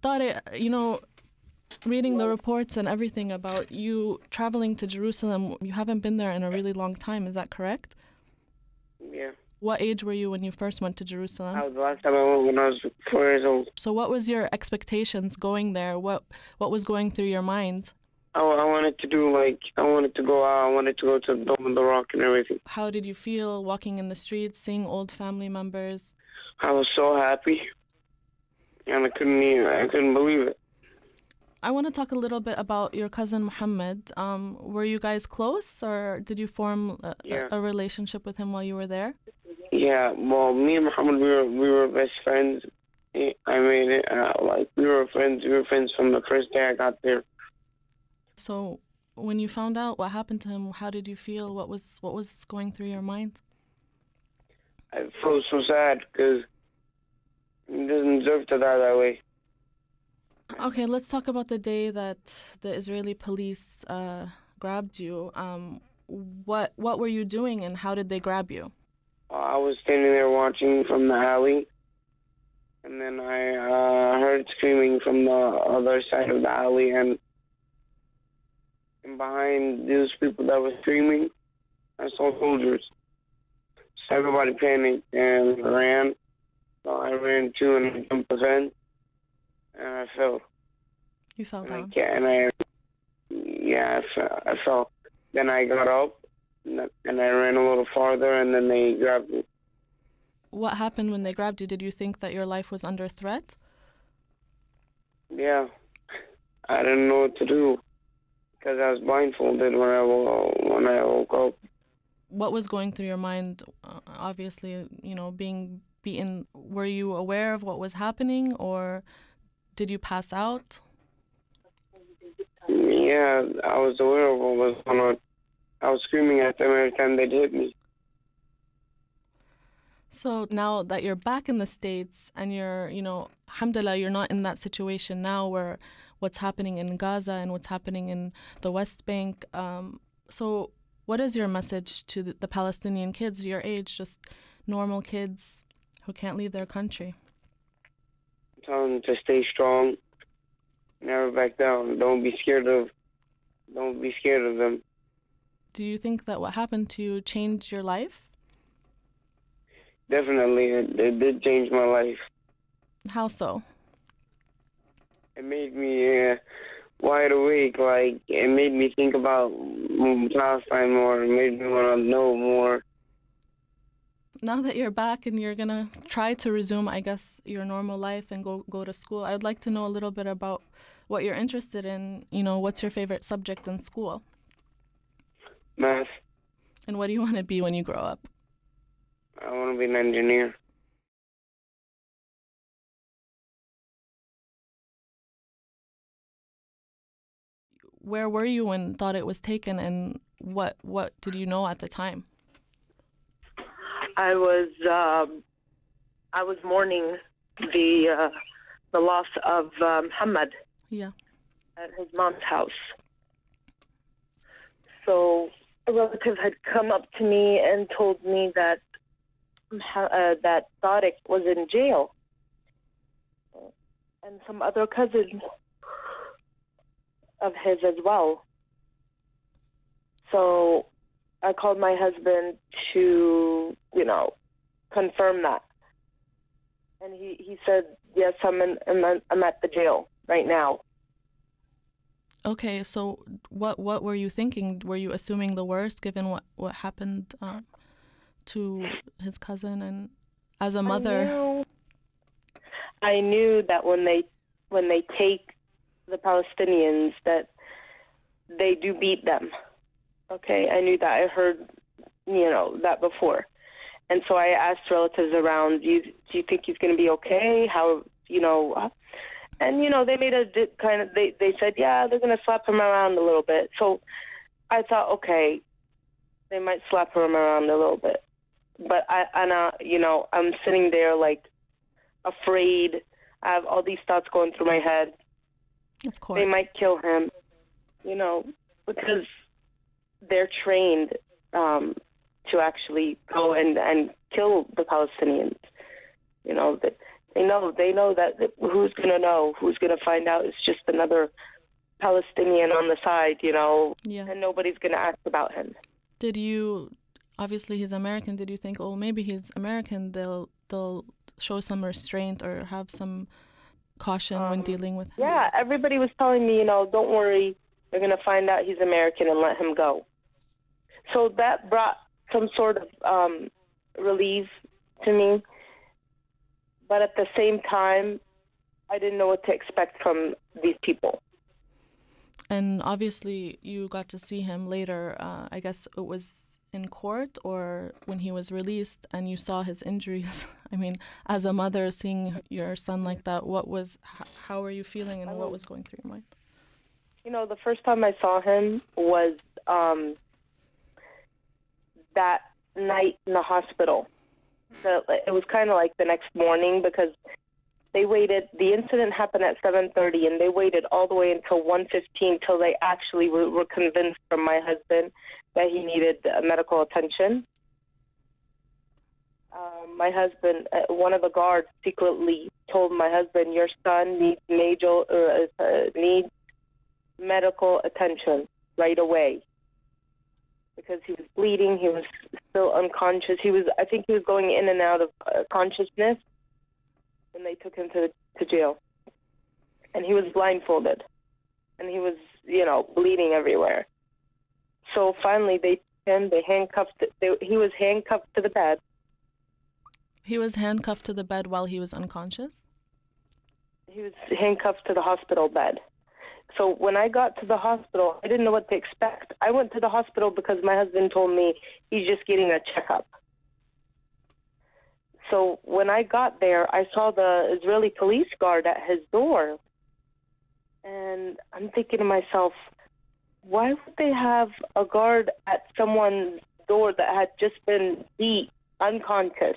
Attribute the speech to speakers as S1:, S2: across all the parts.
S1: Tariq, reading the reports and everything about you traveling to Jerusalem, you haven't been there in a really long time, is that correct?
S2: Yeah.
S1: What age were you when you first went to Jerusalem?
S2: The last time I went when I was 4 years old.
S1: So what was your expectations going there? What was going through your mind?
S2: I wanted to do, I wanted to go out, I wanted to go to the Dome of the Rock and everything.
S1: How did you feel walking in the streets, seeing old family members?
S2: I was so happy, and I couldn't believe it.
S1: I want to talk a little bit about your cousin Muhammad. Were you guys close, or did you form a relationship with him while you were there?
S2: Yeah, well, me and Muhammad, we were best friends. I made it, we were friends from the first day I got there.
S1: So when you found out what happened to him, how did you feel? What was going through your mind?
S2: I felt so sad because he doesn't deserve to die that way.
S1: Okay, let's talk about the day that the Israeli police grabbed you. What were you doing and how did they grab you?
S2: I was standing there watching from the alley, and then I heard screaming from the other side of the alley, and behind those people that were screaming, I saw soldiers. So everybody panicked and ran. So I ran too, and I jumped the fence, and I fell.
S1: You fell down?
S2: I fell. Then I got up, and I ran a little farther, and then they grabbed me.
S1: What happened when they grabbed you? Did you think that your life was under threat?
S2: Yeah. I didn't know what to do because I was blindfolded when I woke up.
S1: What was going through your mind? Obviously, being beaten. Were you aware of what was happening, or did you pass out?
S2: Yeah, I was aware of what was going on. I was screaming at them every time they'd hit me.
S1: So now that you're back in the States and you're, alhamdulillah, you're not in that situation now where what's happening in Gaza and what's happening in the West Bank. So what is your message to the Palestinian kids your age, just normal kids who can't leave their country?
S2: Tell them to stay strong, never back down. Don't be scared of them.
S1: Do you think that what happened to you changed your life?
S2: Definitely, it did change my life.
S1: How so?
S2: It made me wide awake. It made me think about Palestine more. It made me want to know more.
S1: Now that you're back and you're going to try to resume, I guess, your normal life and go to school, I'd like to know a little bit about what you're interested in. What's your favorite subject in school?
S2: Math.
S1: And what do you want to be when you grow up?
S2: I want to be an engineer.
S1: Where were you when Tareq was taken, and what did you know at the time?
S3: I was mourning the loss of Muhammad.
S1: Yeah.
S3: At his mom's house. So a relative had come up to me and told me that Tareq was in jail, and some other cousins of his as well. So I called my husband to, confirm that, and he said, "Yes, I'm at the jail right now."
S1: Okay, so what were you thinking? Were you assuming the worst given what happened to his cousin? And as a mother,
S3: I knew that when they take the Palestinians that they do beat them. Okay, I knew that. I heard that before, and so I asked relatives around, do you think he's going to be okay? How and they made they said, yeah, they're going to slap him around a little bit. So I thought, okay, they might slap him around a little bit. But I'm sitting there afraid. I have all these thoughts going through my head.
S1: Of course.
S3: They might kill him, because they're trained to actually go and kill the Palestinians. You know, that they know that who's going to know, who's going to find out. It's just another Palestinian on the side, you know, and nobody's going to ask about him.
S1: Did you, obviously he's American, did you think, oh, maybe he's American, they'll show some restraint or have some caution when dealing with him?
S3: Yeah, everybody was telling me, you know, don't worry, they're going to find out he's American and let him go. So that brought some sort of relief to me. But at the same time, I didn't know what to expect from these people.
S1: And obviously you got to see him later, I guess it was in court or when he was released, and you saw his injuries. I mean, as a mother, seeing your son like that, how were you feeling and what was going through your mind?
S3: You know, the first time I saw him was that night in the hospital. So it was kind of like the next morning, because they waited. The incident happened at 7:30, and they waited all the way until 1:15 till they actually were convinced from my husband that he needed medical attention. My husband, one of the guards, secretly told my husband, "Your son needs needs medical attention right away," because he was bleeding. He was still unconscious. I think he was going in and out of consciousness when they took him to jail. And he was blindfolded. And he was, you know, bleeding everywhere. So finally they handcuffed, he was handcuffed to the bed.
S1: He was handcuffed to the bed while he was unconscious?
S3: He was handcuffed to the hospital bed. So when I got to the hospital, I didn't know what to expect. I went to the hospital because my husband told me he's just getting a checkup. So when I got there, I saw the Israeli police guard at his door. And I'm thinking to myself, why would they have a guard at someone's door that had just been beat unconscious?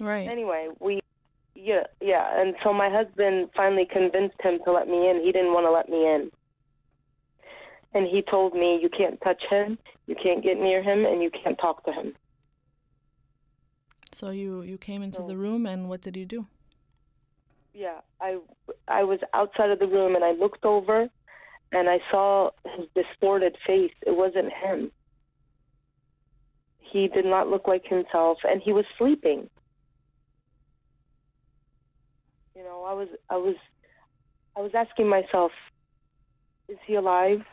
S1: Right.
S3: Anyway, and so my husband finally convinced him to let me in. He didn't want to let me in. And he told me, you can't touch him, you can't get near him, and you can't talk to him.
S1: So you came into the room, and what did you do?
S3: Yeah, I was outside of the room, and I looked over, and I saw his distorted face. It wasn't him. He did not look like himself, and he was sleeping. You know, I was asking myself, is he alive?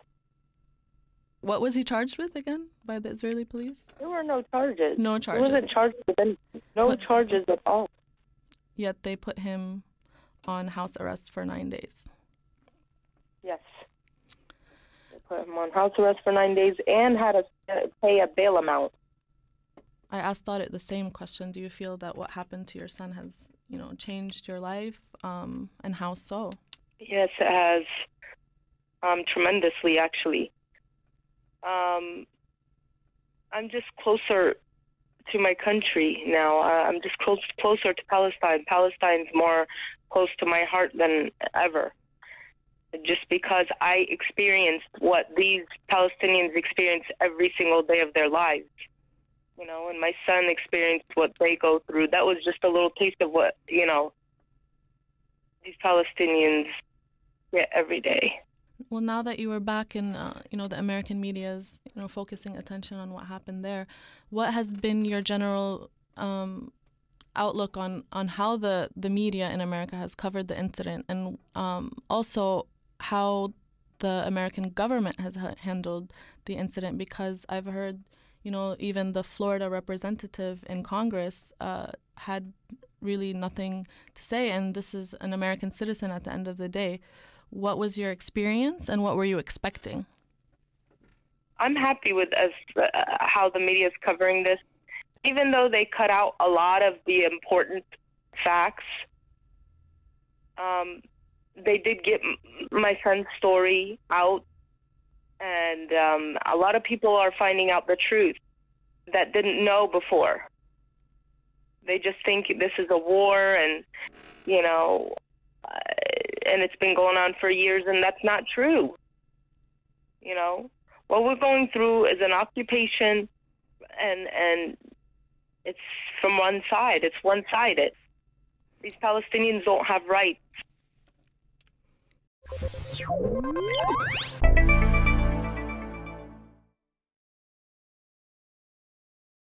S1: What was he charged with again by the Israeli police?
S3: There were no charges.
S1: No charges.
S3: He wasn't charged with anything. No charges at all.
S1: Yet they put him on house arrest for 9 days.
S3: Yes. They put him on house arrest for 9 days and had to pay a bail amount.
S1: I asked Tareq the same question. Do you feel that what happened to your son has, you know, changed your life? And how so?
S3: Yes, it has. Tremendously, actually. I'm just closer to my country now. I'm just closer to Palestine. Palestine's more close to my heart than ever. Just because I experienced what these Palestinians experience every single day of their lives. You know, and my son experienced what they go through. That was just a little taste of what, you know, these Palestinians get every day.
S1: Well, now that you were back in, you know, the American media's, you know, focusing attention on what happened there, what has been your general outlook on how the media in America has covered the incident, and also how the American government has handled the incident? Because I've heard, you know, even the Florida representative in Congress had really nothing to say, and this is an American citizen at the end of the day. What was your experience, and what were you expecting?
S3: I'm happy with how the media is covering this. Even though they cut out a lot of the important facts, they did get my son's story out, and a lot of people are finding out the truth that didn't know before. They just think this is a war, and, you know, and it's been going on for years, and that's not true. You know, What we're going through is an occupation, and it's from one side. It's one-sided. These Palestinians don't have rights.